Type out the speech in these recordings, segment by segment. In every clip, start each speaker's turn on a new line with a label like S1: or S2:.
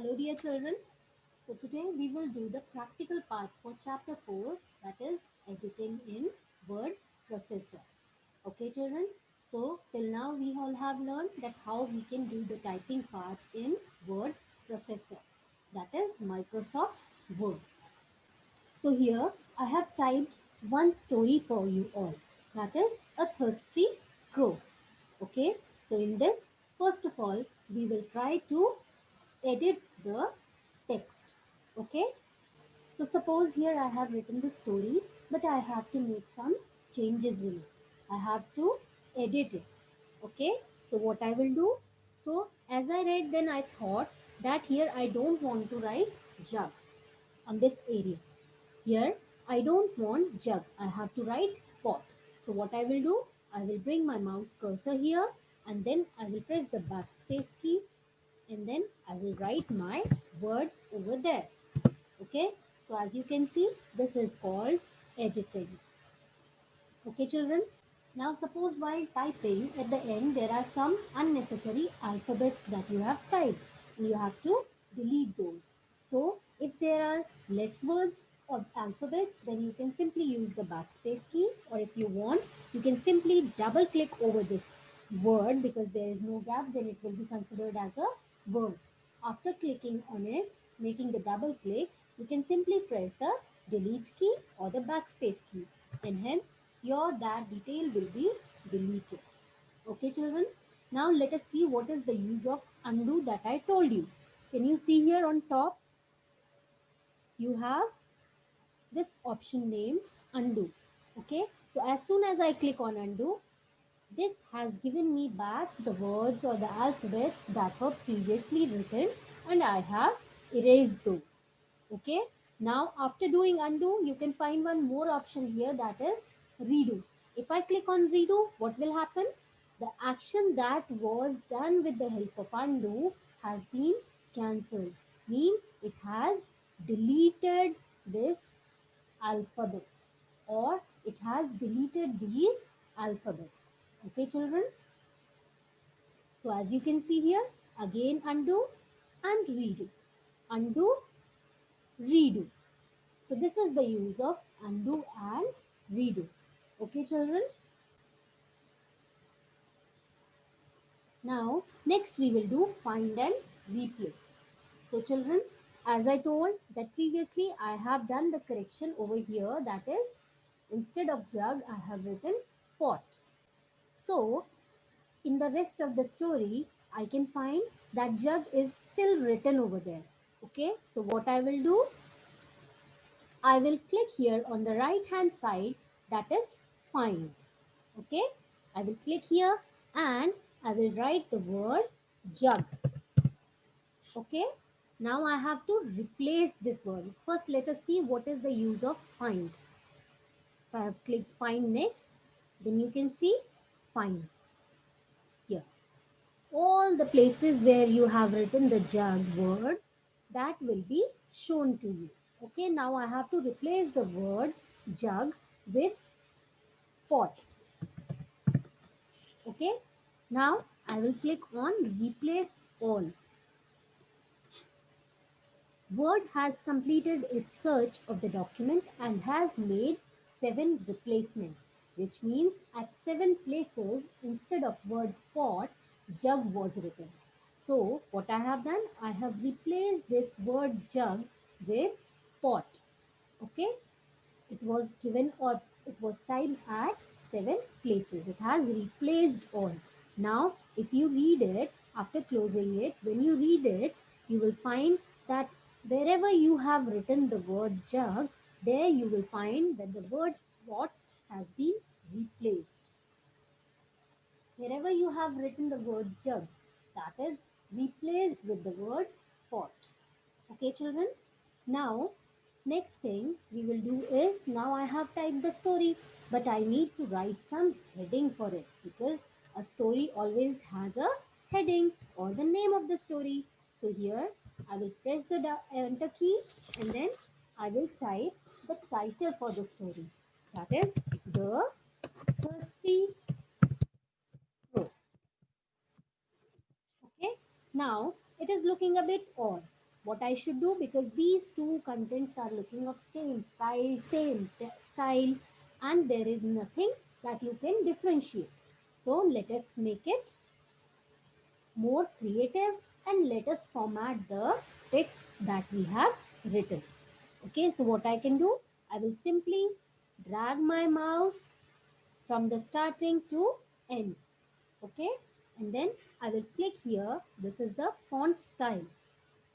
S1: Hello, dear children. So, today we will do the practical part for chapter 4, that is editing in word processor. Okay, children. So, till now we all have learned that how we can do the typing part in word processor, that is Microsoft Word. So, here I have typed one story for you all, that is a thirsty crow. Okay, so in this, first of all, we will try to edit the text. Okay, so suppose here I have written the story, but I have to make some changes in it. I have to edit it. Okay, so what I will do, so as I read, then I thought that here I don't want to write jug on this area. Here I don't want jug, I have to write pot. So what I will do, I will bring my mouse cursor here, and then I will press the backspace key, and then I will write my word over there. Okay, so as you can see, this is called editing. Okay, children. Now suppose while typing, at the end there are some unnecessary alphabets that you have typed, and you have to delete those. So if there are less words or alphabets, then you can simply use the backspace key, or if you want, you can simply double click over this word, because there is no gap, then it will be considered as a word. After clicking on it, making the double click, you can simply press the delete key or the backspace key, and hence your that detail will be deleted. Okay, children. Now let us see what is the use of undo that I told you. Can you see here on top? You have this option named undo. Okay, so as soon as I click on undo, this has given me back the words or the alphabets that were previously written, and I have erased those. Okay, now after doing undo, you can find one more option here, that is redo. If I click on redo, what will happen? The action that was done with the help of undo has been cancelled. Means it has deleted this alphabet, or it has deleted these alphabets. Okay, children. So as you can see here, again undo and redo. Undo, redo. So this is the use of undo and redo. Okay, children. Now, next we will do find and replace. So children, as I told that previously, I have done the correction over here, that is, instead of jug, I have written pot. So in the rest of the story, I can find that jug is still written over there. Okay, so what I will do, I will click here on the right hand side, that is find. Okay, I will click here and I will write the word jug. Okay, now I have to replace this word. First, let us see what is the use of find. If I have clicked find next, then you can see find here. All the places where you have written the jug word, that will be shown to you. Okay, now I have to replace the word jug with pot. Okay, now I will click on replace all. Word has completed its search of the document and has made 7 replacements, which means at 7 places instead of word pot, jug was written. So what I have done, I have replaced this word jug with pot. Okay, it was given, or it was typed at 7 places. It has replaced all. Now if you read it, after closing it, when you read it, you will find that wherever you have written the word jug, there you will find that the word pot has been replaced. Wherever you have written the word jug, that is replaced with the word pot. Okay, children. Now, next thing we will do is, now I have typed the story, but I need to write some heading for it, because a story always has a heading or the name of the story. So here I will press the enter key, and then I will type the title for the story. That is The Thirsty Crow. Okay. Now it is looking a bit odd. what I should do, because these two contents are looking of same style, and there is nothing that you can differentiate. So let us make it more creative and let us format the text that we have written. Okay, so what I can do, I will simply drag my mouse from the starting to end. Okay, and then I will click here. This is the font style.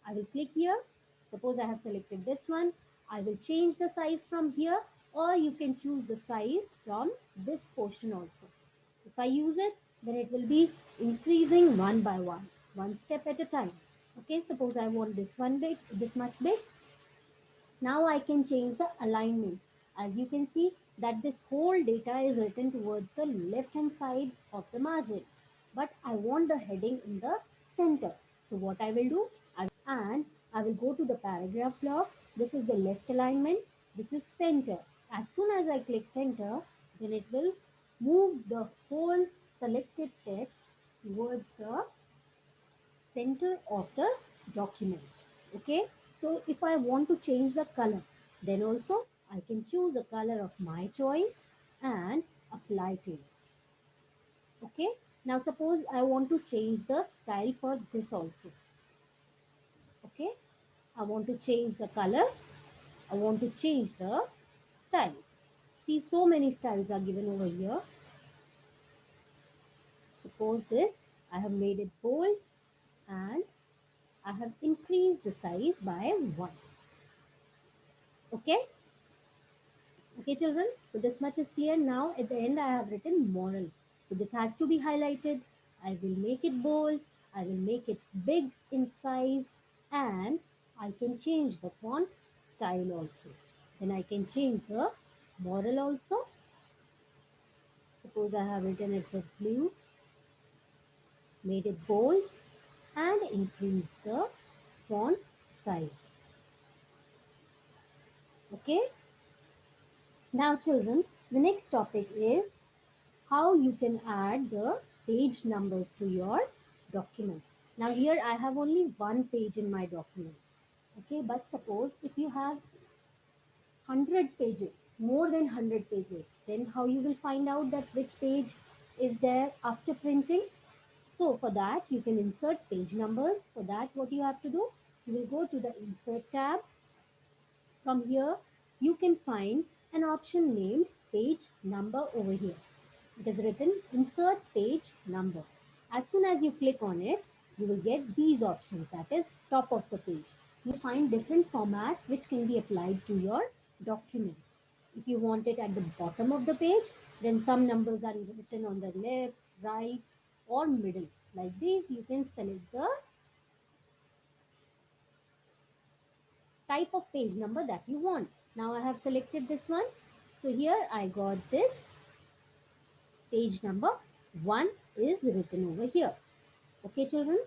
S1: I will click here. Suppose I have selected this one. I will change the size from here, or you can choose the size from this portion also. If I use it, then it will be increasing one by one step at a time. Okay, suppose I want this one big, this much big. Now I can change the alignment. As you can see that this whole data is written towards the left hand side of the margin. But I want the heading in the center. So what I will do, I will go to the paragraph block. This is the left alignment. This is center. As soon as I click center, then it will move the whole selected text towards the center of the document. Okay, so if I want to change the color, then also I can choose a color of my choice and apply to it. Okay, now suppose I want to change the style for this also. Okay, I want to change the color, I want to change the style. See, so many styles are given over here. Suppose this, I have made it bold and I have increased the size by 1. Okay, okay children, so this much is clear. Now at the end I have written moral. So this has to be highlighted. I will make it bold, I will make it big in size, and I can change the font style also. Then I can change the moral also. Suppose I have written it with blue, made it bold, and increase the font size. Okay, now children, the next topic is how you can add the page numbers to your document. Now here I have only one page in my document. Okay, but suppose if you have 100 pages, more than 100 pages, then how you will find out that which page is there after printing? So for that you can insert page numbers. For that what you have to do, you will go to the insert tab. From here you can find an option named page number over here. It is written insert page number. As soon as you click on it, you will get these options, that is top of the page. You find different formats which can be applied to your document. If you want it at the bottom of the page, then some numbers are written on the left, right, or middle. Like this, you can select the type of page number that you want. Now I have selected this one. So here I got this page number 1 is written over here. Okay children,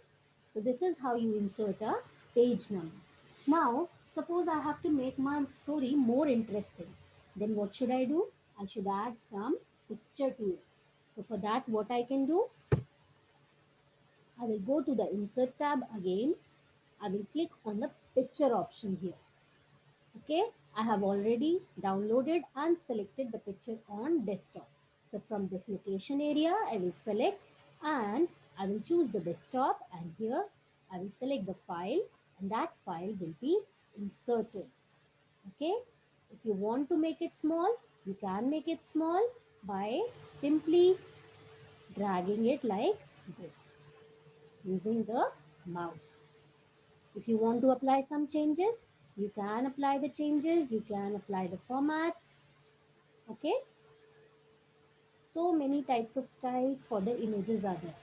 S1: so this is how you insert a page number. Now suppose I have to make my story more interesting, then what should I do? I should add some picture to it. So for that what I can do, I will go to the insert tab again. I will click on the picture option here. Okay, I have already downloaded and selected the picture on desktop. So from this location area, I will select and I will choose the desktop, and here I will select the file, and that file will be inserted. Okay, if you want to make it small, you can make it small by simply dragging it like this using the mouse. If you want to apply some changes, you can apply the changes, you can apply the formats. Okay, so many types of styles for the images are there.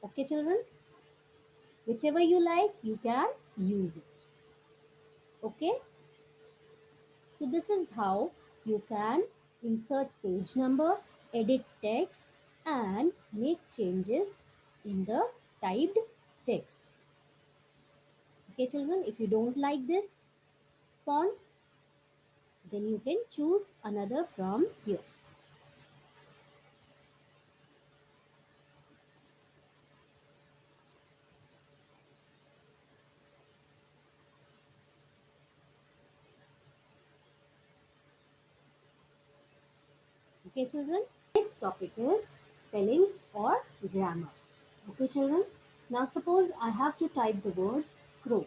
S1: Okay children, whichever you like, you can use it. Okay, so this is how you can insert page number, edit text, and make changes in the typed text. Okay children, if you don't like this font, then you can choose another from here. Okay, children. Next topic is spelling or grammar. Okay, children. Now suppose I have to type the word crow,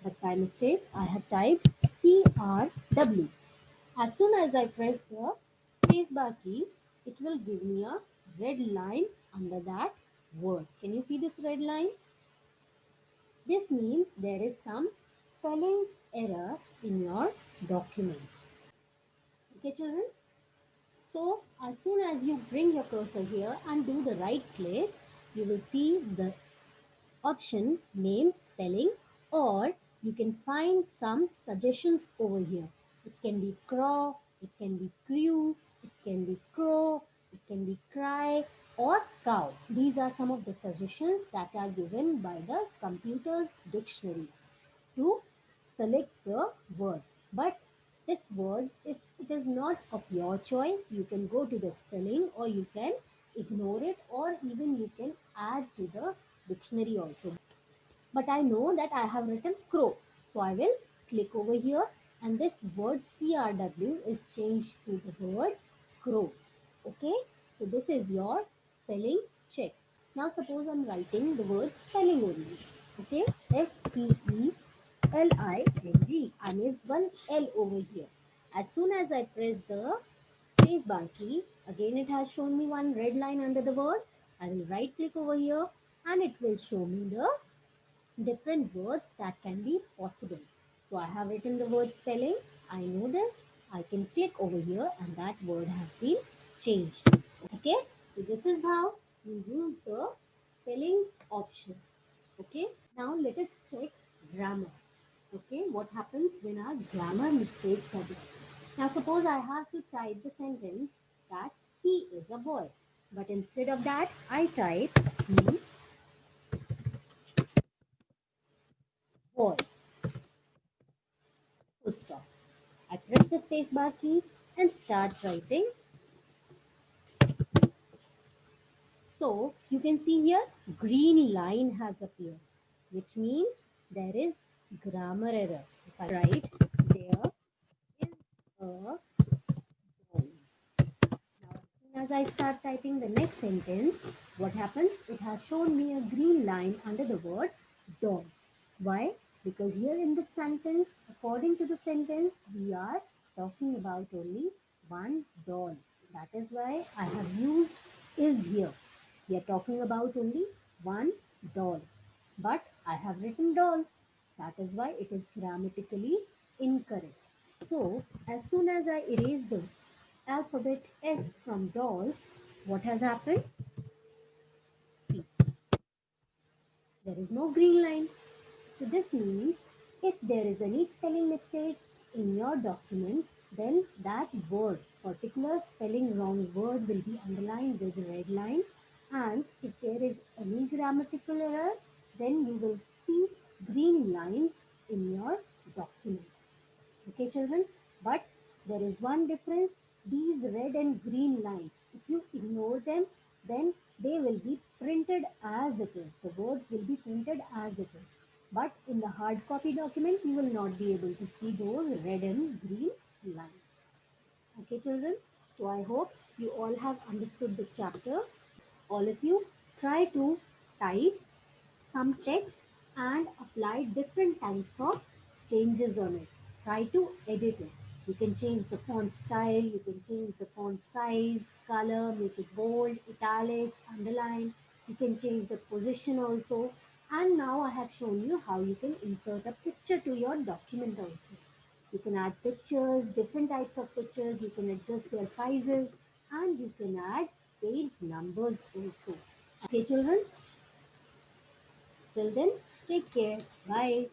S1: but by mistake I have typed CRW. As soon as I press the spacebar key, it will give me a red line under that word. Can you see this red line? This means there is some spelling error in your document. Okay, children? So, as soon as you bring your cursor here and do the right click, you will see the option name spelling, or you can find some suggestions over here. It can be craw, it can be crew, it can be crow, it can be cry or cow. These are some of the suggestions that are given by the computer's dictionary to select the word. But this word, if it is not of your choice, you can go to the spelling or you can ignore it, or even you can add to the dictionary also. But I know that I have written crow. So I will click over here and this word CRW is changed to the word crow. Okay, so this is your spelling check. Now suppose I'm writing the word spelling only. Okay, SPELLING. I missed one L over here. As soon as I press the space bar key, again it has shown me one red line under the word. I will right click over here and it will show me the different words that can be possible. So I have written the word spelling. I know this. I can click over here and that word has been changed. Okay. So this is how you use the spelling option. Okay. Now let us check grammar. Okay. What happens when our grammar mistakes are there? Now suppose I have to type the sentence that he is a boy. But instead of that, I type he boy. Full stop. I press the spacebar key and start writing. So you can see here green line has appeared, which means there is grammar error. If I write there is a voice. Now as soon as I start typing the next sentence, what happens? It has shown me a green line under the word dogs. Why? Because here in the sentence, according to the sentence, we are talking about only one doll. That is why I have used is here. We are talking about only one doll. But I have written dolls. That is why it is grammatically incorrect. So, as soon as I erase the alphabet S from dolls, what has happened? See, there is no green line. So this means if there is any spelling mistake in your document, then that word, particular spelling wrong word will be underlined with a red line. And if there is any grammatical error, then you will see green lines in your document. Okay, children? But there is one difference. These red and green lines, if you ignore them, then they will be printed as it is. The words will be printed as it is. But in the hard copy document, you will not be able to see those red and green lines. Okay, children? So I hope you all have understood the chapter. All of you try to type some text and apply different types of changes on it. Try to edit it. You can change the font style, you can change the font size, color, make it bold, italics, underline. You can change the position also. And now I have shown you how you can insert a picture to your document also. You can add pictures, different types of pictures, you can adjust their sizes, and you can add page numbers also. Okay, children? Till then, take care. Bye.